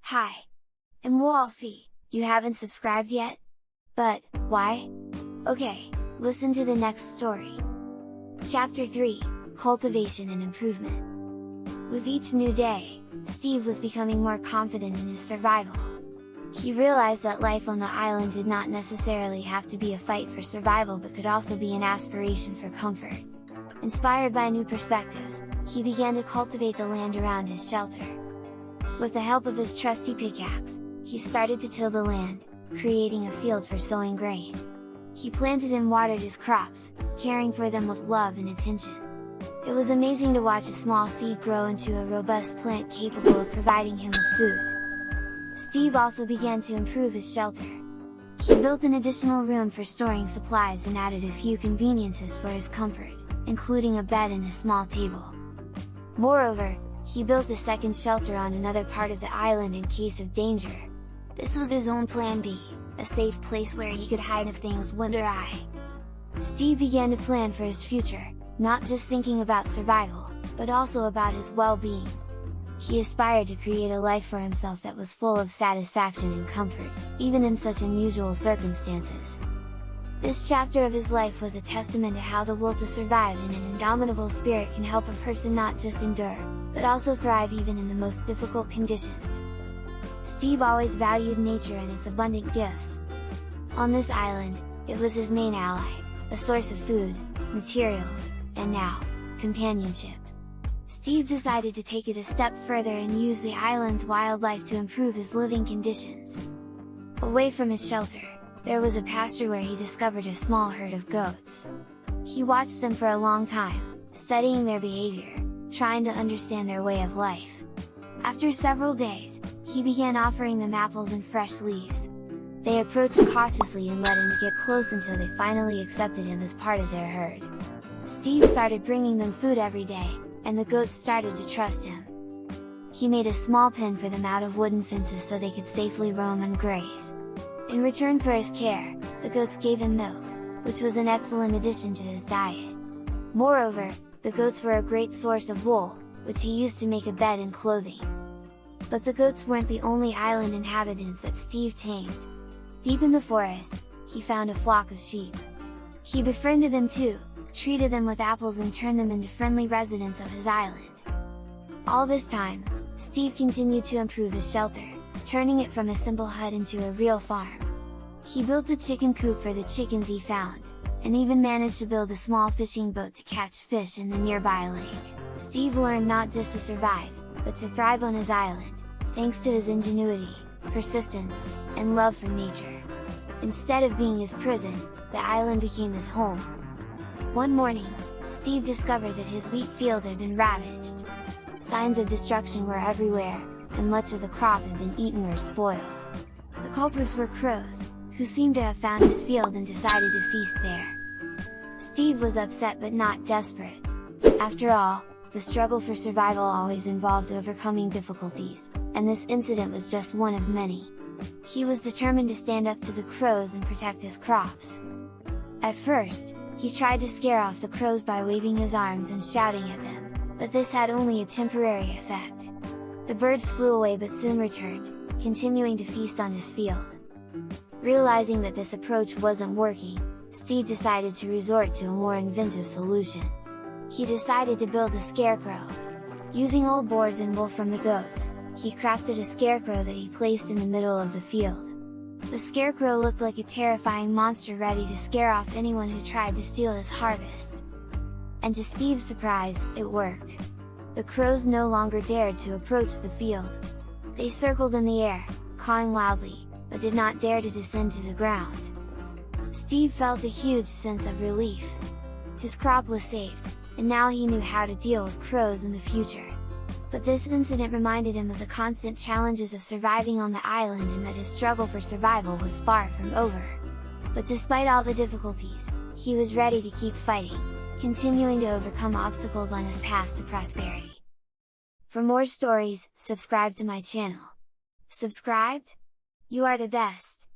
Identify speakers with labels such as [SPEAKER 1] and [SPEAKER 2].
[SPEAKER 1] Hi! I'm Wolfie. You haven't subscribed yet? But, why? Okay, listen to the next story. Chapter 3, Cultivation and Improvement. With each new day, Steve was becoming more confident in his survival. He realized that life on the island did not necessarily have to be a fight for survival but could also be an aspiration for comfort. Inspired by new perspectives, he began to cultivate the land around his shelter. With the help of his trusty pickaxe, he started to till the land, creating a field for sowing grain. He planted and watered his crops, caring for them with love and attention. It was amazing to watch a small seed grow into a robust plant capable of providing him with food. Steve also began to improve his shelter. He built an additional room for storing supplies and added a few conveniences for his comfort, including a bed and a small table. Moreover, he built a second shelter on another part of the island in case of danger. This was his own plan B, a safe place where he could hide if things went awry. Steve began to plan for his future, not just thinking about survival, but also about his well-being. He aspired to create a life for himself that was full of satisfaction and comfort, even in such unusual circumstances. This chapter of his life was a testament to how the will to survive and an indomitable spirit can help a person not just endure, but also thrive even in the most difficult conditions. Steve always valued nature and its abundant gifts. On this island, it was his main ally, a source of food, materials, and now, companionship. Steve decided to take it a step further and use the island's wildlife to improve his living conditions. Away from his shelter, there was a pasture where he discovered a small herd of goats. He watched them for a long time, studying their behavior, trying to understand their way of life. After several days, he began offering them apples and fresh leaves. They approached cautiously and let him get close until they finally accepted him as part of their herd. Steve started bringing them food every day, and the goats started to trust him. He made a small pen for them out of wooden fences so they could safely roam and graze. In return for his care, the goats gave him milk, which was an excellent addition to his diet. Moreover, the goats were a great source of wool, which he used to make a bed and clothing. But the goats weren't the only island inhabitants that Steve tamed. Deep in the forest, he found a flock of sheep. He befriended them too, treated them with apples and turned them into friendly residents of his island. All this time, Steve continued to improve his shelter, turning it from a simple hut into a real farm. He built a chicken coop for the chickens he found, and even managed to build a small fishing boat to catch fish in the nearby lake. Steve learned not just to survive, but to thrive on his island, thanks to his ingenuity, persistence, and love for nature. Instead of being his prison, the island became his home. One morning, Steve discovered that his wheat field had been ravaged. Signs of destruction were everywhere, and much of the crop had been eaten or spoiled. The culprits were crows, who seemed to have found his field and decided to feast there. Steve was upset but not desperate. After all, the struggle for survival always involved overcoming difficulties, and this incident was just one of many. He was determined to stand up to the crows and protect his crops. At first, he tried to scare off the crows by waving his arms and shouting at them, but this had only a temporary effect. The birds flew away but soon returned, continuing to feast on his field. Realizing that this approach wasn't working, Steve decided to resort to a more inventive solution. He decided to build a scarecrow. Using old boards and wool from the goats, he crafted a scarecrow that he placed in the middle of the field. The scarecrow looked like a terrifying monster ready to scare off anyone who tried to steal his harvest. And to Steve's surprise, it worked. The crows no longer dared to approach the field. They circled in the air, cawing loudly, but did not dare to descend to the ground. Steve felt a huge sense of relief. His crop was saved, and now he knew how to deal with crows in the future. But this incident reminded him of the constant challenges of surviving on the island and that his struggle for survival was far from over. But despite all the difficulties, he was ready to keep fighting, continuing to overcome obstacles on his path to prosperity. For more stories, subscribe to my channel. Subscribed? You are the best!